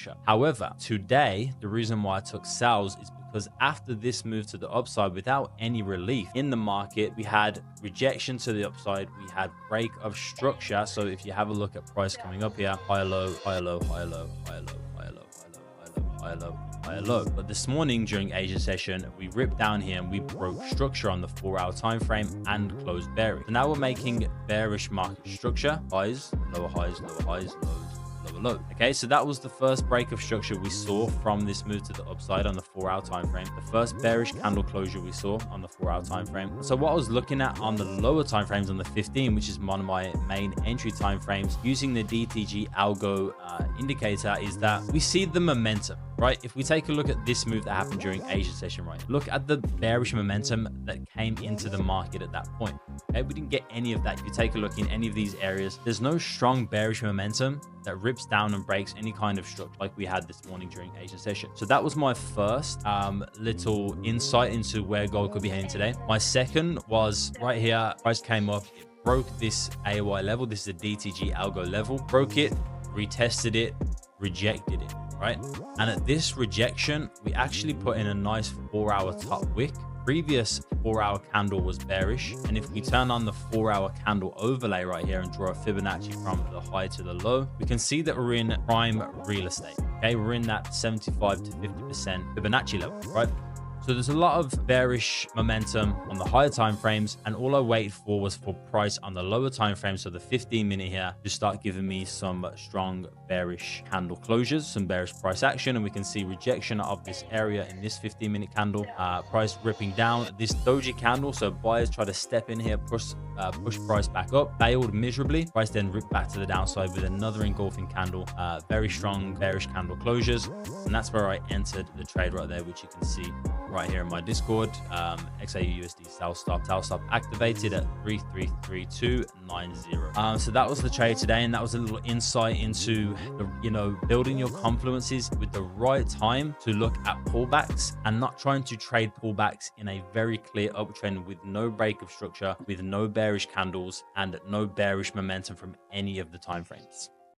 structure. However, today, the reason why I took sells is because after this move to the upside without any relief in the market, we had rejection to the upside, we had break of structure. So if you have a look at price coming up here, higher low, higher low, higher low, higher low, higher low, higher low, higher low, higher low. But this morning during Asia session, we ripped down here and we broke structure on the 4-hour time frame and closed bearish. So now we're making bearish market structure, highs, lower highs, lower highs, lows, lower low. Okay, so that was the first break of structure we saw from this move to the upside on the 4-hour time frame, the first bearish candle closure we saw on the 4-hour time frame. So what I was looking at on the lower time frames, on the 15, which is one of my main entry time frames, using the DTG algo indicator, is that we see the momentum, right? If we take a look at this move that happened during Asia session, right, look at the bearish momentum that came into the market at that point. Okay, we didn't get any of that. If you take a look in any of these areas, there's no strong bearish momentum that rips down and breaks any kind of structure like we had this morning during Asia session. So that was my first little insight into where gold could be heading today. My second was right here, price came up, it broke this AOI level. This is a DTG algo level, broke it, retested it, rejected it, right? And at this rejection, we actually put in a nice 4-hour top wick. Previous 4-hour candle was bearish, and if we turn on the 4-hour candle overlay right here and draw a Fibonacci from the high to the low, we can see that we're in prime real estate. Okay, we're in that 75 to 50% Fibonacci level, right? So there's a lot of bearish momentum on the higher time frames, and all I waited for was for price on the lower time frame, so the 15-minute here, to start giving me some strong bearish candle closures, some bearish price action, and we can see rejection of this area in this 15-minute candle, price ripping down this doji candle. So buyers try to step in here, push price back up, failed miserably. Price then ripped back to the downside with another engulfing candle, very strong bearish candle closures, and that's where I entered the trade right there, which you can see right here in my Discord. xauusd sell stop activated at 333290. So that was the trade today, and that was a little insight into the, building your confluences with the right time to look at pullbacks and not trying to trade pullbacks in a very clear uptrend with no break of structure, with no bearish candles and no bearish momentum from any of the time frames.